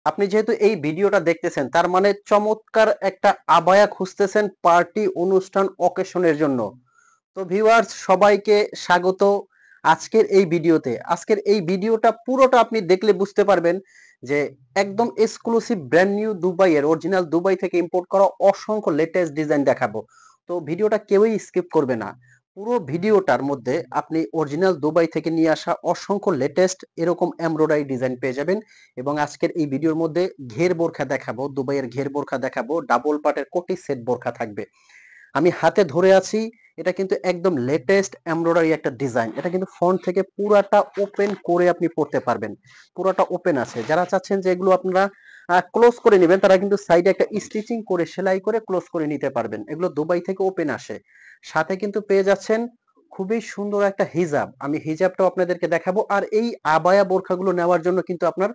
আপনি যেহেতু এই ভিডিওটা দেখতেছেন তার মানে চমৎকার একটা আবায়া খুঁজতেছেন পার্টি অনুষ্ঠান অকেশনের জন্য। তো ভিউয়ার্স সবাইকে স্বাগত আজকের এই ভিডিওতে। আজকের এই ভিডিওটা পুরোটা আপনি দেখলে বুঝতে পারবেন যে একদম এক্সক্লুসিভ ব্র্যান্ড নিউ দুবাইয়ের অরিজিনাল দুবাই থেকে ইম্পোর্ট করা অসংখ্য লেটেস্ট ডিজাইন দেখাবো। তো ভিডিওটা কেউই স্কিপ করবে না। পুরো ভিডিওটার মধ্যে আপনি অরিজিনাল দুবাই থেকে নিয়ে আসা অসংখ্য লেটেস্ট এরকম এমব্রয়ডারি ডিজাইন পেয়ে যাবেন। এবং আজকের এই ভিডিওর মধ্যে ঘের বোরখা দেখাবো, দুবাইয়ের ঘের বোরখা দেখাবো, ডাবল পাটের কোটি সেট বোরখা থাকবে। আমি হাতে ধরে আছি, এটা কিন্তু একদম লেটেস্ট এমব্রয়ডারি একটা ডিজাইন। এটা কিন্তু ফ্রন্ট থেকে পুরাটা ওপেন করে আপনি পড়তে পারবেন। পুরাটা ওপেন আছে। যারা চাচ্ছেন যে এগুলো আপনারা ক্লোজ করে নেবেন তারা কিন্তু সাইডে একটা স্টিচিং করে সেলাই করে ক্লোজ করে নিতে পারবেন। এগুলো দুবাই থেকে ওপেন আসে। সাথে কিন্তু পেয়ে যাচ্ছেন খুবই সুন্দর একটা হিজাব। আমি হিজাবটাও আপনাদেরকে দেখাবো। আর এই আবায়া বোরখাগুলো নেওয়ার জন্য কিন্তু আপনার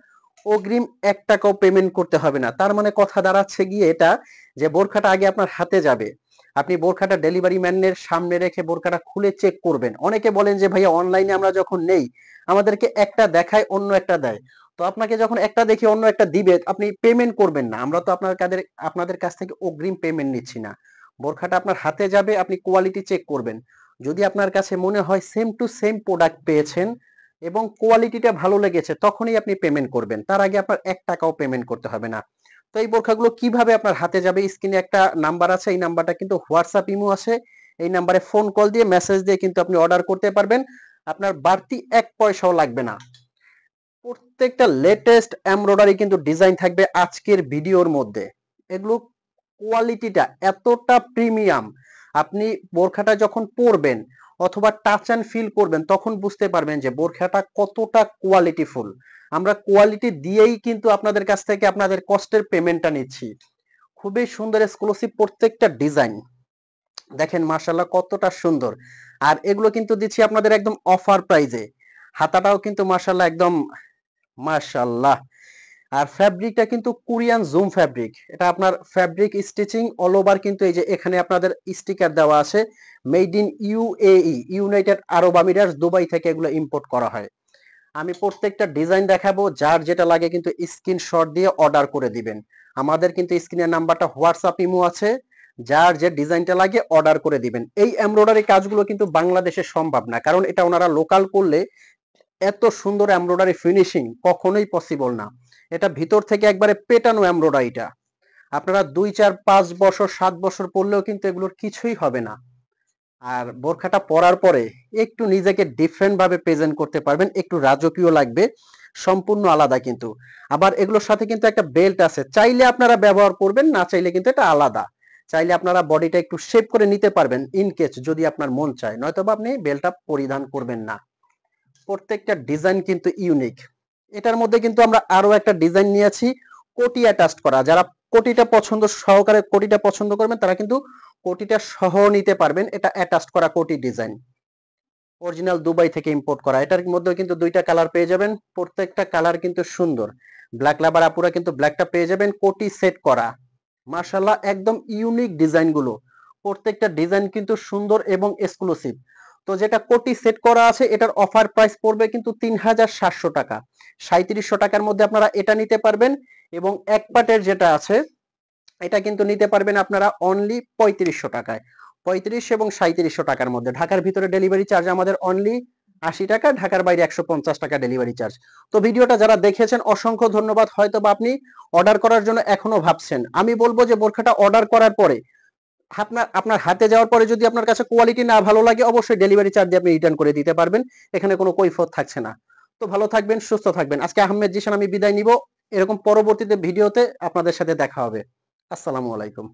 অগ্রিম ১ টাকাও পেমেন্ট করতে হবে না। তার মানে কথা দাঁড়াচ্ছে গিয়ে এটা যে বোরখাটা আগে আপনার হাতে যাবে। আপনি বোরখাটা ডেলিভারি ম্যানের সামনে রেখে বোরখাটা খুলে চেক করবেন। অনেকে বলেন যে ভাইয়া অনলাইনে আমরা যখন নেই আমাদেরকে একটা দেখায় অন্য একটা দেয়। তো আপনাকে যখন একটা দেখে অন্য একটা দিবে আপনি পেমেন্ট করবেন না। আমরা তো আপনাদের কাছ থেকে অগ্রিম পেমেন্ট নিচ্ছি না। বোরখাটা আপনার হাতে যাবে, আপনি কোয়ালিটি চেক করবেন। যদি আপনার কাছে মনে হয় সেম টু সেম প্রোডাক্ট পেয়েছেন এবং কোয়ালিটিটা ভালো লেগেছে তখনই আপনি পেমেন্ট করবেন। তার আগে আপনার ১ টাকাও পেমেন্ট করতে হবে না। তো এই বোরখাগুলো কিভাবে আপনার হাতে যাবে, স্ক্রিনে একটা নাম্বার আছে, এই নাম্বারটা কিন্তু হোয়াটসঅ্যাপ ইমো আছে। এই নাম্বারে ফোন কল দিয়ে মেসেজ দিয়ে কিন্তু আপনি অর্ডার করতে পারবেন। আপনার বাড়তি ১ পয়সাও লাগবে না। প্রত্যেকটা লেটেস্ট এমব্রয়ডারি কিন্তু ডিজাইন থাকবে আজকের ভিডিওর মধ্যে। এগুলো কোয়ালিটিটা এতটা প্রিমিয়াম, আপনি বোরখাটা যখন পরবেন অথবা টাচ অ্যান্ড ফিল করবেন তখন বুঝতে পারবেন যে বোরখাটা কতটা কোয়ালিটিফুল। আমরা কোয়ালিটি দিয়েই কিন্তু আপনাদের কাছ থেকে আপনাদের কষ্টের পেমেন্টটা নিচ্ছি। খুবই সুন্দর এক্সক্লুসিভ প্রত্যেকটা ডিজাইন। দেখেন মাশাআল্লাহ কতটা সুন্দর। আর এগুলো কিন্তু দিচ্ছি আপনাদের একদম অফার প্রাইজে। হাতাটাও কিন্তু মাশাআল্লাহ একদম মাশাআল্লাহ। আর ফ্যাব্রিকটা কিন্তু কোরিয়ান জুম ফ্যাব্রিক। এটা আপনার ফ্যাব্রিক স্টিচিং অল ওভার কিন্তু এই যে এখানে আপনাদের স্টিকার দেওয়া আছে মেড ইন ইউএই, ইউনাইটেড আরব আমিরাত, দুবাই থেকে এগুলো ইম্পোর্ট করা হয়। আমি প্রত্যেকটা ডিজাইন দেখাবো, যার যেটা লাগে কিন্তু স্ক্রিনশট দিয়ে অর্ডার করে দিবেন। আমাদের কিন্তু স্ক্রিনের নাম্বারটা হোয়াটসঅ্যাপ ইমো আছে, যার যে ডিজাইনটা লাগে অর্ডার করে দিবেন। এই এমব্রয়ডারি কাজগুলো কিন্তু বাংলাদেশে সম্ভব না, কারণ এটা ওনারা লোকাল করলে এত সুন্দর এমব্রয়ডারি ফিনিশিং কখনোই পসিবল না। এটা ভিতর থেকে একবারে পেটানো এমব্রয়ডারিটা। আপনারা ২, ৪, ৫ বছর ৭ বছর পরলেও কিন্তু এগুলোর কিছুই হবে না। আর বোরখাটা পরার পরে একটু নিজেকে ডিফারেন্ট ভাবে প্রেজেন্ট করতে পারবেন, একটু রাজকীয় লাগবে, সম্পূর্ণ আলাদা কিন্তু। আবার এগুলোর সাথে কিন্তু একটা বেল্ট আছে, চাইলে আপনারা ব্যবহার করবেন, না চাইলে কিন্তু এটা আলাদা। চাইলে আপনারা বডিটা একটু শেপ করে নিতে পারবেন ইন কেস যদি আপনার মন চায়, নয়তোবা আপনি বেল্টটা পরিধান করবেন না। প্রত্যেকটা ডিজাইন কিন্তু ইউনিক। এটার মধ্যে কিন্তু আমরা আরো একটা ডিজাইন নিয়েছি কোটি অ্যাটাচড করা। যারা কোটিটা পছন্দ সহকারে কোটিটা পছন্দ করবেন তারা কিন্তু কোটিটা সহ নিতে পারবেন। এটা অ্যাটাচড করা কোটি ডিজাইন, অরিজিনাল দুবাই থেকে ইম্পোর্ট করা। এটার মধ্যে কিন্তু দুইটা কালার পেয়ে যাবেন, প্রত্যেকটা কালার কিন্তু সুন্দর। ব্ল্যাক লাভার আপুরা কিন্তু ব্ল্যাকটা পেয়ে যাবেন কোটি সেট করা। মাশাআল্লাহ একদম ইউনিক ডিজাইন গুলো। প্রত্যেকটা ডিজাইন কিন্তু সুন্দর এবং এক্সক্লুসিভ। তো যেটা কোটি সেট করা আছে এটার অফার প্রাইস পড়বে কিন্তু ৩৭০০ টাকা। ৩৭০০ টাকার মধ্যে আপনারা এটা নিতে পারবেন। এবং এক পাটের যেটা আছে এটা কিন্তু নিতে পারবেন আপনারা অনলি ৩৫০০ টাকায়। ৩৫ এবং ৩৭০০ টাকার মধ্যে। ঢাকার ভিতরে ডেলিভারি চার্জ আমাদের অনলি ৮০ টাকা, ঢাকার বাইরে ১৫০ টাকা ডেলিভারি চার্জ। তো ভিডিওটা যারা দেখেছেন অসংখ্য ধন্যবাদ। হয়তো বা আপনি অর্ডার করার জন্য এখনো ভাবছেন। আমি বলবো যে বোরখাটা অর্ডার করার পরে আপনার হাতে যাওয়ার পরে যদি আপনার কাছে কোয়ালিটি না ভালো লাগে অবশ্যই ডেলিভারি চার্জ দিয়ে আপনি রিটার্ন করে দিতে পারবেন। এখানে কোনো কৈফিয়ত থাকছে না। তো ভালো থাকবেন, সুস্থ থাকবেন। আজকে আহমেদ জিশান আমি বিদায় নিব। এরকম পরবর্তীতে ভিডিওতে আপনাদের সাথে দেখা হবে। আসসালামু আলাইকুম।